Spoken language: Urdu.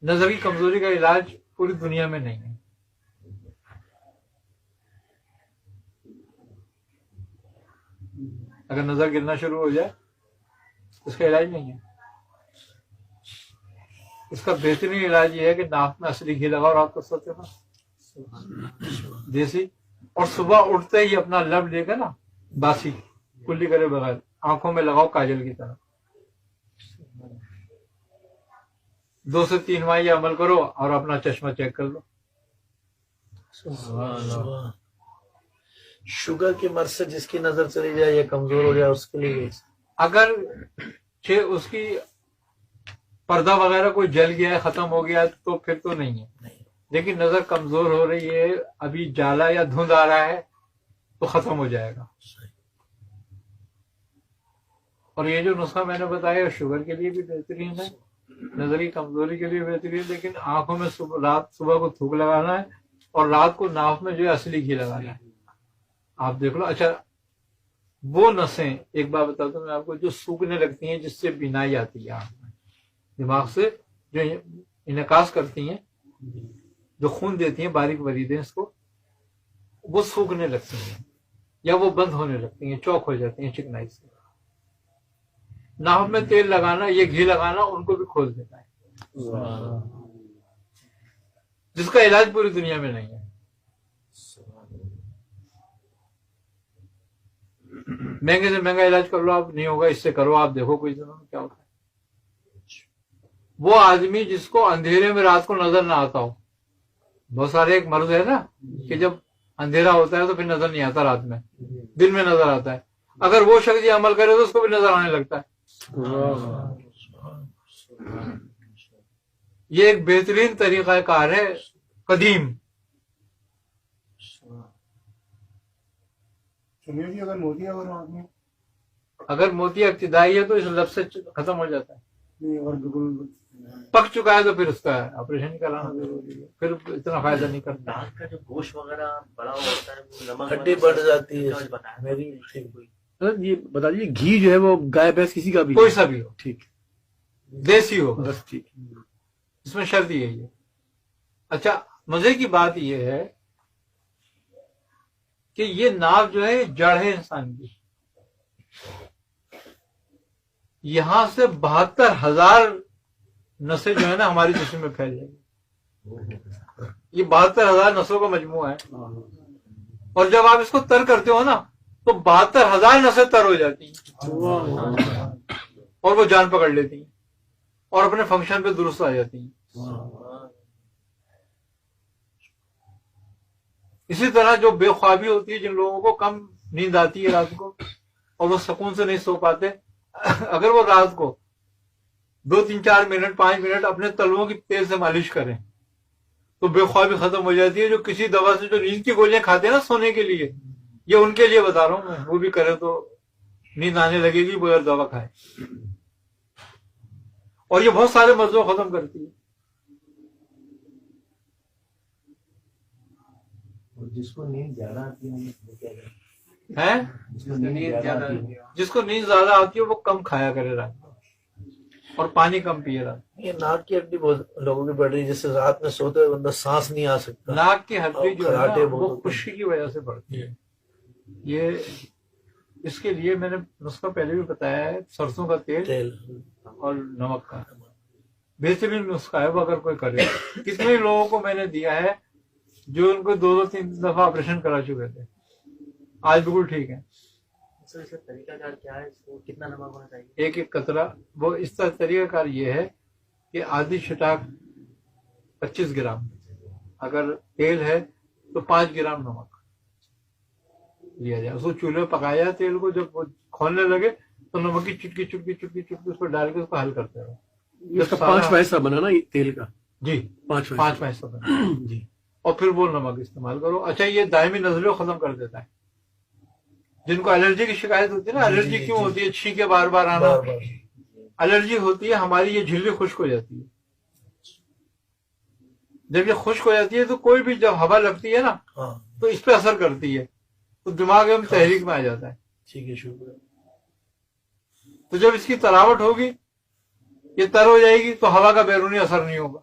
نظر کی کمزوری کا علاج پوری دنیا میں نہیں ہے. اگر نظر گرنا شروع ہو جائے اس کا علاج نہیں ہے. اس کا بہترین علاج یہ ہے کہ ناک میں اصلی گھی لگاؤ رات کو سوتے وقت دیسی، اور صبح اٹھتے ہی اپنا لب لے کر نا باسی کلی کرے بغیر آنکھوں میں لگاؤ کاجل کی طرح. 2 سے 3 ماہ یہ عمل کرو اور اپنا چشمہ چیک کر لو. شوگر کی مرض سے جس کی نظر چلی جائے یا کمزور ہو جائے اس کے لیے اگر اس کی پردہ وغیرہ کوئی جل گیا ہے ختم ہو گیا تو پھر تو نہیں ہے، لیکن نظر کمزور ہو رہی ہے ابھی جالا یا دھند آ رہا ہے تو ختم ہو جائے گا. اور یہ جو نسخہ میں نے بتایا شوگر کے لیے بھی بہترین ہے، نظری کمزوری کے لیے بہترین، لیکن آنکھوں میں صبح کو تھوک لگانا ہے اور رات کو ناف میں جو ہے اصلی گھی لگانا ہے. آپ دیکھ لو. اچھا وہ نسیں ایک بات بتاتا ہوں میں آپ کو جو سوکھنے لگتی ہیں جس سے بینائی آتی ہے آنکھ میں، دماغ سے جو انعکاس کرتی ہیں جو خون دیتی ہیں باریک وریدیں اس کو، وہ سوکھنے لگتی ہیں یا وہ بند ہونے لگتی ہیں، چوک ہو جاتی ہیں چکنائی سے. ناف میں تیل لگانا یہ گھی لگانا ان کو بھی کھول دیتا ہے، جس کا علاج پوری دنیا میں نہیں ہے. مہنگے سے مہنگا علاج کر لو آپ نہیں ہوگا، اس سے کرو آپ دیکھو کوئی دنوں میں کیا ہوتا ہے. وہ آدمی جس کو اندھیرے میں رات کو نظر نہ آتا ہو، بہت سارے ایک مرض ہے نا کہ جب اندھیرا ہوتا ہے تو پھر نظر نہیں آتا، رات میں دن میں نظر آتا ہے. اگر وہ شخص یہ عمل کرے تو اس کو بھی نظر آنے لگتا ہے. یہ ایک بہترین طریقہ کار ہے قدیم. اگر موتیا ابتدائی ہے تو اس لفظ سے ختم ہو جاتا ہے، پک چکا ہے تو پھر اس کا آپریشن کرانا ضروری ہے، پھر اتنا فائدہ نہیں کرتا. دانت کا جو گوشت وغیرہ بڑا ہوتا ہے وہ نمک ہڈی بڑھ جاتی ہے. میری یہ بتا دیجیے گھی جو ہے وہ گائے بھینس کسی کا بھی کوئی سا بھی ہو، ٹھیک دیسی ہو، بس ٹھیک. اس میں شرط یہ ہے. اچھا مزے کی بات یہ ہے کہ یہ ناک جو ہے جڑ ہے انسان کی، یہاں سے 72,000 نسیں جو ہے نا ہماری جسم میں پھیل جائیں گی. یہ 72,000 نسوں کا مجموعہ ہے، اور جب آپ اس کو تر کرتے ہو نا تو 72,000 نسیں تر ہو جاتی ہیں اور وہ جان پکڑ لیتی ہیں اور اپنے فنکشن پہ درست آ جاتی ہیں. اسی طرح جو بے خوابی ہوتی ہے، جن لوگوں کو کم نیند آتی ہے رات کو اور وہ سکون سے نہیں سو پاتے، اگر وہ رات کو 2 3 4 منٹ 5 منٹ اپنے تلووں کی تیل سے مالش کریں تو بے خوابی ختم ہو جاتی ہے. جو کسی دوا سے جو نیند کی گولیاں کھاتے ہیں نا سونے کے لیے، یہ ان کے لیے بتا رہا ہوں میں، وہ بھی کرے تو نیند آنے لگے گی بغیر دوا کھائے. اور یہ بہت سارے مرضوں کو ختم کرتی ہے. جس کو نیند زیادہ آتی ہے ہیں جس کو نیند زیادہ آتی ہے وہ کم کھایا کرے رات کو اور پانی کم پیے رات. یہ ناک کی ہڈی بہت لوگوں کی بڑھ رہی ہے، جس سے رات میں سوتے ہوئے بندہ سانس نہیں آ سکتا. ناک کی ہڈی جو ہے کھراٹے نا بہت وہ خشکی کی وجہ سے بڑھتی ہے. یہ اس کے لیے میں نے نسخہ پہلے بھی بتایا ہے، سرسوں کا تیل اور نمک کا بہترین نسخہ ہے. وہ اگر کوئی کرے، کتنے لوگوں کو میں نے دیا ہے جو ان کو 2 3 دفعہ آپریشن کرا چکے تھے، آج بالکل ٹھیک ہے. سر اس کا طریقہ کار کیا ہے؟ اس کو کتنا نمک ہونا چاہیے؟ ایک ایک قطرہ. وہ اس طرح طریقہ کار یہ ہے کہ آدھی چھٹاک 25 گرام، اگر تیل ہے تو 5 گرام نمک لیا جائے، اس کو چولہے پہ پکایا جائے. تیل کو جب وہ کھولنے لگے تو نمک کی چٹکی چٹکی چٹکی چٹکی اس پر ڈال کے اس کو حل کرتے رہو. اس کا 5 پیسہ بنا نا یہ تیل کا، جی 5 پیسہ جی. اور پھر وہ نمک استعمال کرو. اچھا یہ دائمی نزلے کو ختم کر دیتا ہے. جن کو الرجی کی شکایت ہوتی ہے نا، الرجی کیوں ہوتی ہے؟ چھینکے بار بار آنا، الرجی ہوتی ہے ہماری یہ جھلی خشک ہو جاتی ہے. جب یہ خشک ہو جاتی ہے تو کوئی بھی جب ہوا لگتی ہے نا تو اس پہ اثر کرتی ہے تو دماغ میں تحریک میں آ جاتا ہے. ٹھیک ہے، شکریہ. تو جب اس کی تراوٹ ہوگی، یہ تر ہو جائے گی تو ہوا کا بیرونی اثر نہیں ہوگا.